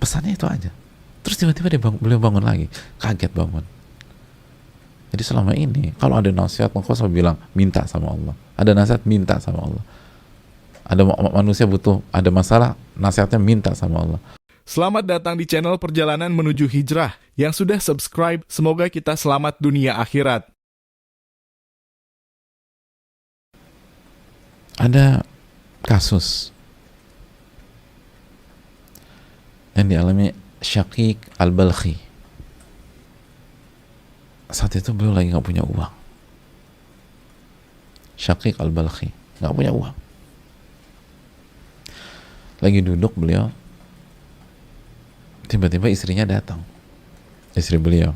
Pesannya itu aja. Terus tiba-tiba beliau bangun lagi, kaget bangun. Jadi selama ini kalau ada nasihat, engkau selalu bilang minta sama Allah. Ada nasihat, minta sama Allah. Ada manusia butuh, ada masalah, nasihatnya minta sama Allah. Selamat datang di channel Perjalanan Menuju Hijrah. Yang sudah subscribe, semoga kita selamat dunia akhirat. Ada kasus yang dialami Syaqiq Al-Balkhi. Saat itu beliau lagi gak punya uang. Syaqiq Al-Balkhi gak punya uang. Lagi duduk beliau, tiba-tiba istrinya datang, istri beliau.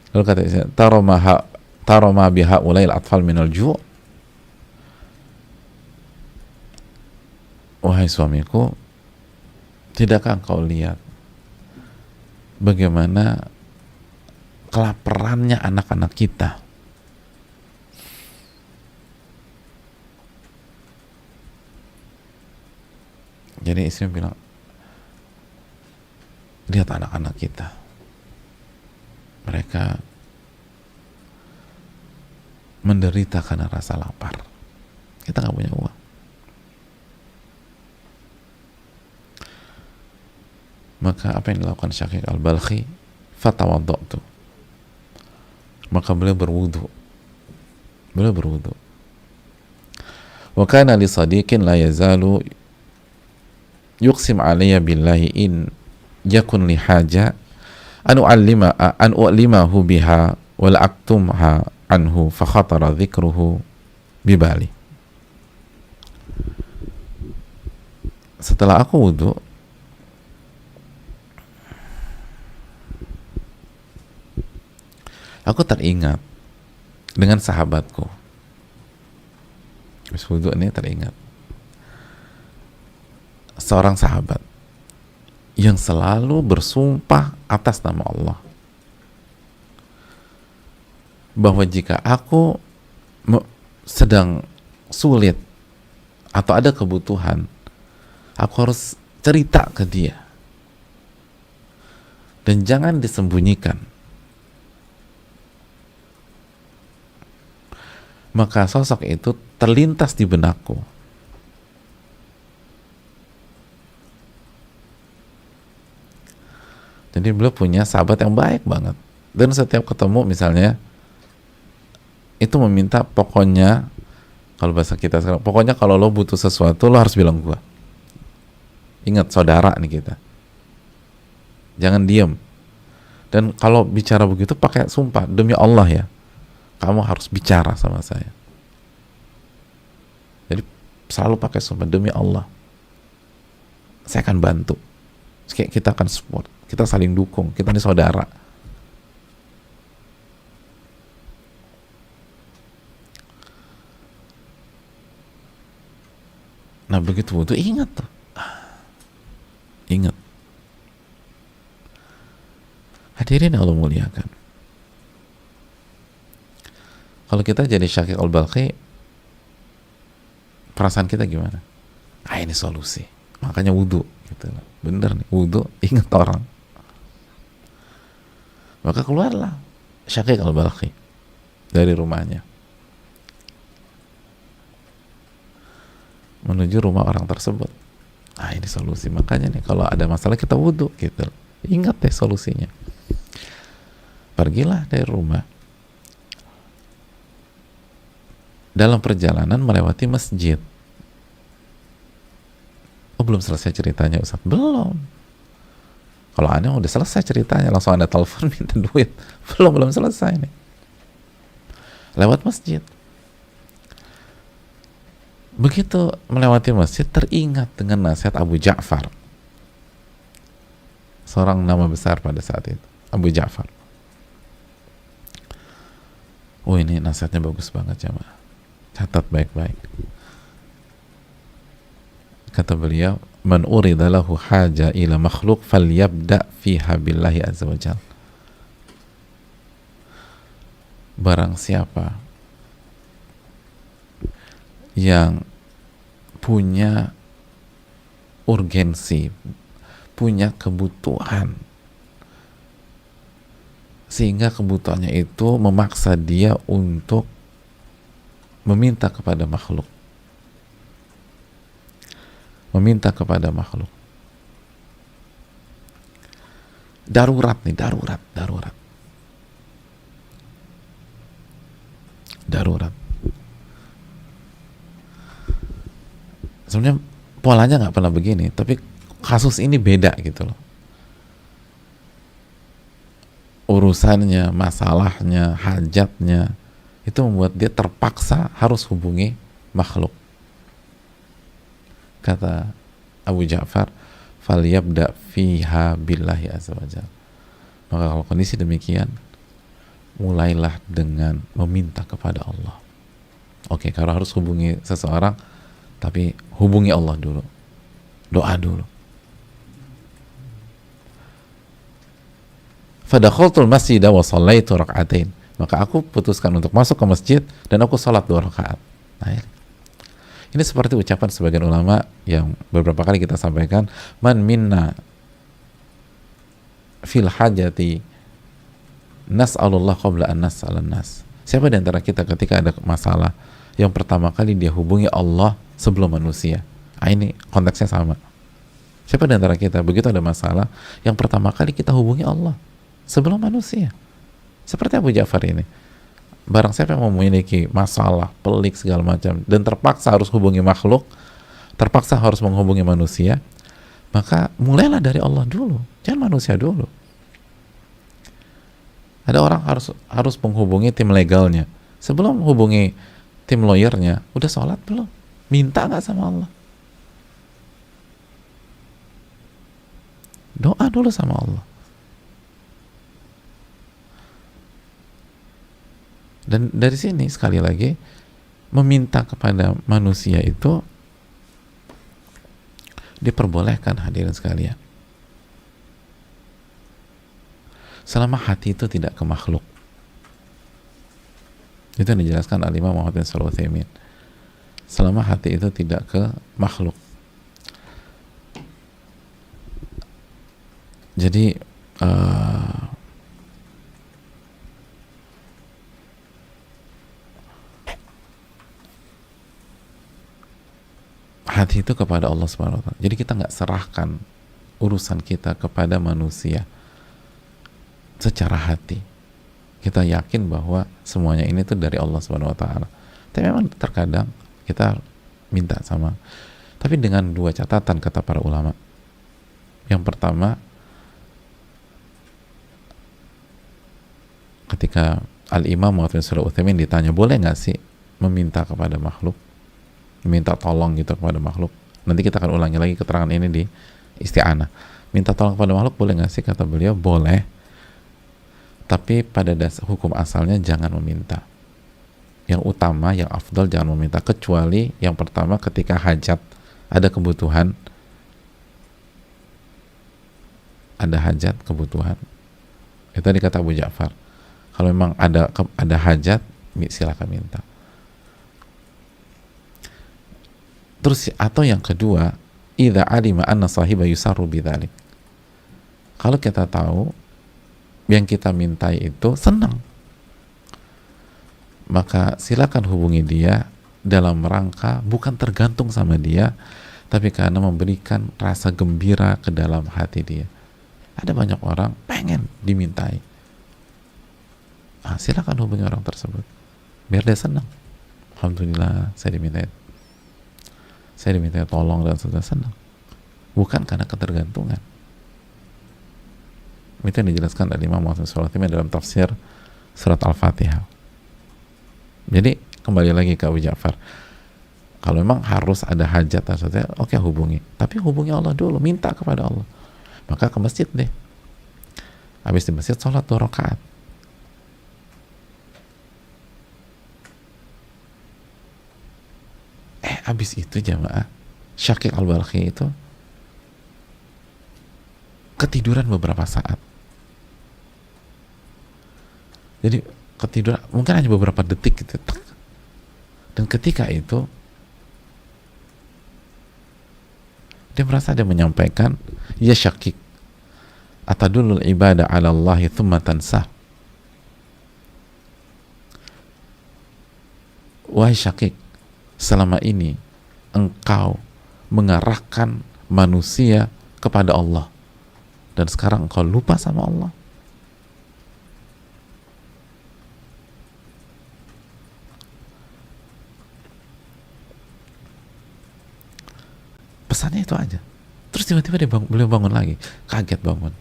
Lalu kata istrinya, taro ma biha ulail atfal minal ju'. Wahai suamiku, tidakkah engkau lihat bagaimana kelaparannya anak-anak kita? Jadi istri bilang, lihat anak-anak kita, mereka menderita karena rasa lapar, kita nggak punya uang. Maka apa yang dilakukan Syaqiq Al-Balkhi? Fatawadda'tu, maka beliau berwudu. Wa kana li sadiqin la yazalu yuqsim alayya billahi in yakun li haja an u'allimahu biha wal aktumha anhu fa khatara dhikruhu bibali. Setelah aku wudu, aku teringat dengan sahabatku. Habis wudu ini teringat seorang sahabat yang selalu bersumpah atas nama Allah bahwa jika aku sedang sulit atau ada kebutuhan, aku harus cerita ke dia dan jangan disembunyikan. Maka sosok itu terlintas di benakku. Jadi beliau punya sahabat yang baik banget. Dan setiap ketemu misalnya, itu meminta pokoknya, kalau bahasa kita sekarang, pokoknya kalau lo butuh sesuatu, lo harus bilang gua. Ingat, saudara nih kita. Jangan diem. Dan kalau bicara begitu pakai sumpah, demi Allah ya, kamu harus bicara sama saya. Jadi selalu pakai sumpah, demi Allah, saya akan bantu. Kita akan support, kita saling dukung, kita ini saudara. Nah begitu wudu, ingat tuh, ingat. Hadirin Allah muliakan, kalau kita jadi Syaqiq Al-Balkhi, perasaan kita gimana? Ah, ini solusi, makanya wudu gitu. Bener nih, wudu, ingat orang. Maka keluarlah Syaqiq Al-Balkhi dari rumahnya menuju rumah orang tersebut. Ah, ini solusi, makanya nih kalau ada masalah kita wudu gitu. Ingat deh solusinya. Pergilah dari rumah. Dalam perjalanan melewati masjid. Oh, belum selesai ceritanya Ustaz? Belum. Kalau aneh udah selesai ceritanya, langsung Anda telepon minta duit. Belum selesai nih. Lewat masjid. Begitu melewati masjid, teringat dengan nasihat Abu Ja'far, seorang nama besar pada saat itu, Abu Ja'far. Oh, ini nasihatnya bagus banget jamaah. Catat baik-baik. Kata beliau, man urida lahu haja ila makhluk falyabda fiha billahi azza wa jal. Barang siapa yang punya urgensi, punya kebutuhan, sehingga kebutuhannya itu memaksa dia untuk meminta kepada makhluk. Meminta kepada makhluk. Darurat nih, darurat. Sebenarnya polanya nggak pernah begini, tapi kasus ini beda gitu loh. Urusannya, masalahnya, hajatnya, itu membuat dia terpaksa harus hubungi makhluk. Kata Abu Ja'far, falyabda fiha billahi azza wajalla. Maka kalau kondisi demikian, mulailah dengan meminta kepada Allah. Oke, kalau harus hubungi seseorang, tapi hubungi Allah dulu. Doa dulu. Fadakhaltul masjida wa shallaitu rak'atain. Maka aku putuskan untuk masuk ke masjid dan aku salat 2 rakaat. Nah, ini seperti ucapan sebagian ulama yang beberapa kali kita sampaikan, man minna fil hajati nas'alullah qabla an nas'alan nas. Siapa di antara kita ketika ada masalah, yang pertama kali dia hubungi Allah sebelum manusia. Nah, ini konteksnya sama. Siapa di antara kita begitu ada masalah, yang pertama kali kita hubungi Allah sebelum manusia. Seperti Abu Ja'far ini. Barang siapa yang memiliki masalah, pelik segala macam, dan terpaksa harus hubungi makhluk, terpaksa harus menghubungi manusia, maka mulailah dari Allah dulu, jangan manusia dulu. Ada orang harus menghubungi tim legalnya, sebelum hubungi tim lawyernya. Udah sholat belum? Minta nggak sama Allah? Doa dulu sama Allah. Dan dari sini sekali lagi, meminta kepada manusia itu diperbolehkan, hadirin sekalian, selama hati itu tidak ke makhluk. Itu yang dijelaskan Al-Imam Muhammad bin Shalih Al-Utsaimin. Selama hati itu tidak ke makhluk. Jadi hati itu kepada Allah Subhanahu wa taala. Jadi kita nggak serahkan urusan kita kepada manusia secara hati. Kita yakin bahwa semuanya ini tuh dari Allah Subhanahu wa taala. Tapi memang terkadang kita minta sama, tapi dengan 2 catatan kata para ulama. Yang pertama, ketika Al-Imam Muhammad bin Shalih Al-Utsaimin ditanya, boleh nggak sih meminta kepada makhluk, minta tolong gitu kepada makhluk? Nanti kita akan ulangi lagi keterangan ini di Isti'anah. Minta tolong kepada makhluk boleh nggak sih? Kata beliau, boleh, tapi pada dasar hukum asalnya jangan meminta. Yang utama, yang afdal, jangan meminta, kecuali yang pertama ketika hajat, ada kebutuhan, ada hajat, kebutuhan. Itu tadi kata Abu Ja'far, kalau memang ada hajat, silakan minta. Terus atau yang kedua, idza alima anna sahiba yusarru bidzalik. Kalau kita tahu yang kita mintai itu senang, maka silakan hubungi dia dalam rangka bukan tergantung sama dia, tapi karena memberikan rasa gembira ke dalam hati dia. Ada banyak orang pengen dimintai. Silakan hubungi orang tersebut biar dia senang. Alhamdulillah saya dimintai tolong dan sudah senang, bukan karena ketergantungan. Itu yang dijelaskan oleh Imam Muhammad SAW dalam tafsir surat Al-Fatihah. Jadi kembali lagi ke Abu Ja'far, kalau memang harus ada hajat, oke, hubungi, tapi hubungi Allah dulu, minta kepada Allah. Maka ke masjid deh, habis di masjid sholat 2 rakaat. Habis itu jamaah, Syaqiq Al-Balkhi itu ketiduran beberapa saat. Jadi ketiduran mungkin hanya beberapa detik gitu. Dan ketika itu dia merasa dia menyampaikan Ya Syakik, atadulul ibadah ala Allahi thumma tansah. Wahai Syakik, selama ini engkau mengarahkan manusia kepada Allah dan sekarang engkau lupa sama Allah. Pesannya itu aja. Terus tiba-tiba beliau bangun lagi, kaget bangun.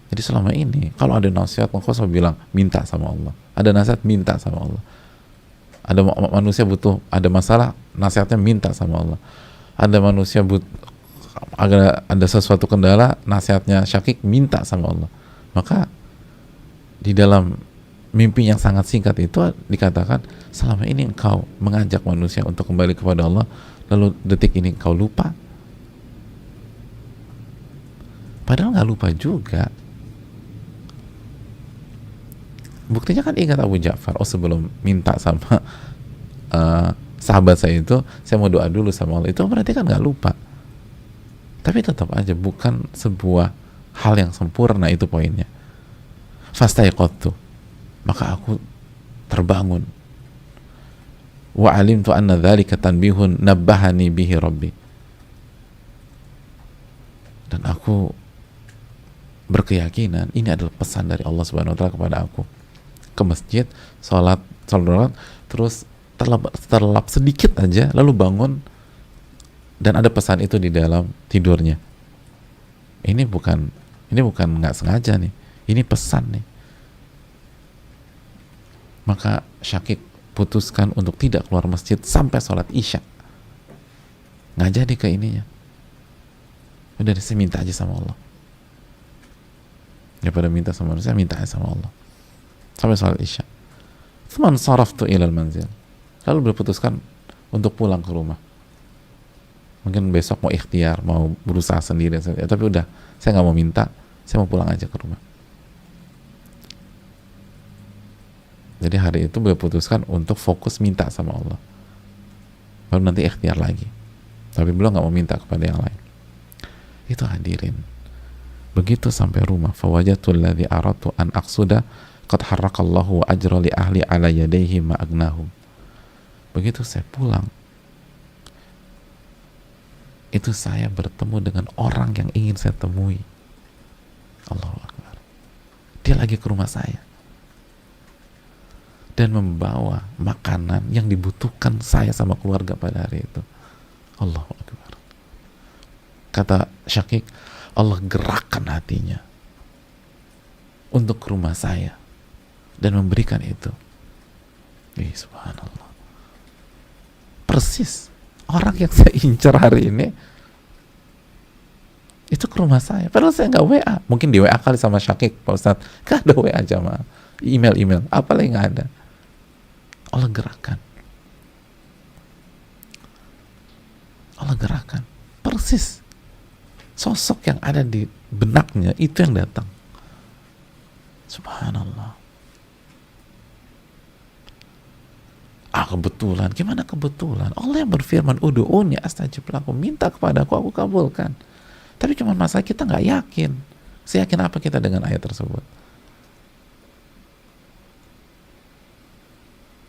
Jadi selama ini kalau ada nasihat, engkau selalu bilang minta sama Allah. Ada nasihat, minta sama Allah. Ada manusia butuh, ada masalah, nasihatnya minta sama Allah. Ada manusia ada sesuatu kendala, nasihatnya Syakik minta sama Allah. Maka di dalam mimpi yang sangat singkat itu dikatakan, selama ini engkau mengajak manusia untuk kembali kepada Allah, lalu detik ini engkau lupa. Padahal nggak lupa juga. Buktinya kan ingat Abu Ja'far, oh sebelum minta sama sahabat saya itu, saya mau doa dulu sama Allah. Itu berarti kan nggak lupa. Tapi tetap aja bukan sebuah hal yang sempurna, itu poinnya. Fastaiqadtu, maka aku terbangun. Wa alimtu anna dzalika tanbihun nabbahani bihi rabbi. Dan aku berkeyakinan ini adalah pesan dari Allah Subhanahu wa taala kepada aku. Ke masjid, sholat, terus terlelap sedikit aja, lalu bangun dan ada pesan itu di dalam tidurnya. Ini bukan nggak sengaja nih, ini pesan nih. Maka Syakik putuskan untuk tidak keluar masjid sampai sholat isya. Nggak jadi ke ininya. Udah, saya minta aja sama Allah. Daripada minta sama manusia, minta aja sama Allah. Sampai sholat isya. Tsumman saraftu ilal manzil. Lalu beliau putuskan untuk pulang ke rumah. Mungkin besok mau ikhtiar, mau berusaha sendiri. Tapi udah, saya nggak mau minta, saya mau pulang aja ke rumah. Jadi hari itu beliau putuskan untuk fokus minta sama Allah. Baru nanti ikhtiar lagi. Tapi beliau nggak mau minta kepada yang lain. Itu hadirin. Begitu sampai rumah, fawajatul ladzi aratu an aqsuda qad harrakallahu wa ajra li ahli ala yadayhi ma agnahum. Begitu saya pulang, itu saya bertemu dengan orang yang ingin saya temui. Allahu Akbar. Dia lagi ke rumah saya dan membawa makanan yang dibutuhkan saya sama keluarga pada hari itu. Allahu Akbar. Kata Syakik, Allah gerakkan hatinya untuk ke rumah saya dan memberikan itu. Subhanallah. Persis orang yang saya incar hari ini itu ke rumah saya. Padahal saya nggak WA. Mungkin di WA kali sama Syakik, Pak Ustadz. Gak ada WA jamaah. Email. Apalagi nggak ada. Allah gerakkan. Allah gerakkan. Persis. Sosok yang ada di benaknya itu yang datang. Subhanallah. Kebetulan. Gimana kebetulan? Allah yang berfirman, ud'uni astajib lakum, minta kepadaku, aku kabulkan. Tapi cuma masalah kita nggak yakin. Seyakin apa kita dengan ayat tersebut?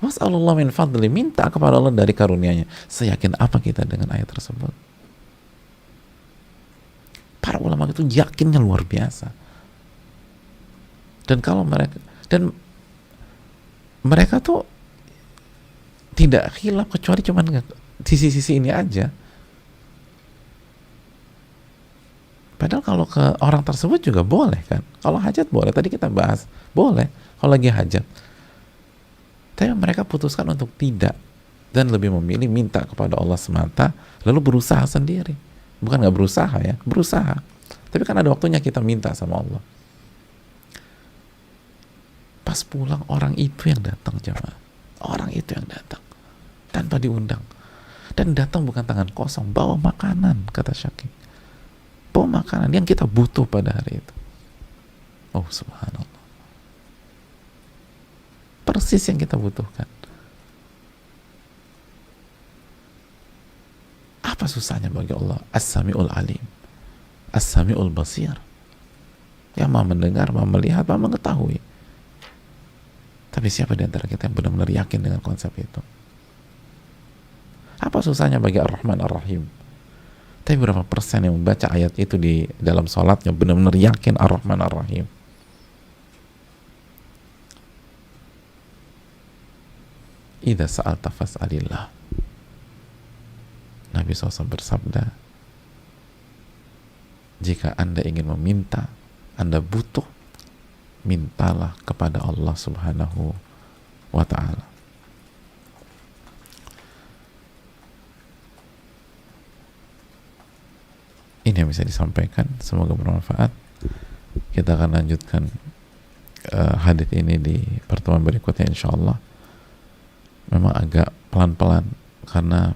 Was'alullah min fadli, minta kepada Allah dari karunia-Nya. Seyakin apa kita dengan ayat tersebut? Para ulama itu yakinnya luar biasa. Dan kalau mereka tuh tidak khilaf kecuali cuman sisi-sisi ini aja. Padahal kalau ke orang tersebut juga boleh kan. Kalau hajat boleh, tadi kita bahas, boleh kalau lagi hajat. Tapi mereka putuskan untuk tidak dan lebih memilih minta kepada Allah semata, lalu berusaha sendiri. Bukan nggak berusaha ya, berusaha. Tapi kan ada waktunya kita minta sama Allah. Pas pulang orang itu yang datang jemaah. Orang itu yang datang tanpa diundang. Dan datang bukan tangan kosong, bawa makanan, kata Syakik. Bawa makanan yang kita butuh pada hari itu. Oh subhanallah. Persis yang kita butuhkan. Apa susahnya bagi Allah? As-Sami'ul Alim. As-Sami'ul Basir, yang maha mendengar, maha melihat, maha mengetahui. Tapi siapa di antara kita yang benar-benar yakin dengan konsep itu? Apa susahnya bagi Ar-Rahman Ar-Rahim? Tapi berapa persen yang membaca ayat itu di dalam sholatnya benar-benar yakin Ar-Rahman Ar-Rahim? Idza sa'alta fas'alillah. Nabi SAW bersabda, jika Anda ingin meminta, Anda butuh, mintalah kepada Allah Subhanahu wa ta'ala. Ini yang bisa disampaikan, semoga bermanfaat. Kita akan lanjutkan hadits ini di pertemuan berikutnya insyaallah. Memang agak pelan-pelan karena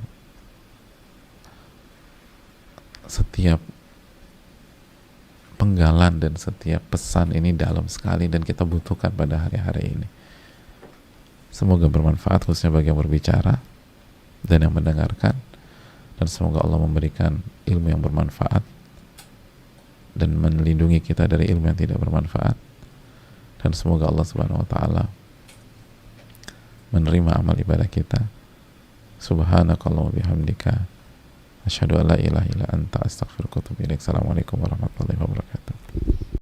setiap penggalan dan setiap pesan ini dalam sekali dan kita butuhkan pada hari-hari ini. Semoga bermanfaat khususnya bagi yang berbicara dan yang mendengarkan, dan semoga Allah memberikan ilmu yang bermanfaat dan melindungi kita dari ilmu yang tidak bermanfaat, dan semoga Allah Subhanahu wa taala menerima amal ibadah kita. Subhanakallahumma bihamdika asyhadu an la ilaha illa anta astaghfiruka wa atubu ilaik. Assalamualaikum warahmatullahi wabarakatuh.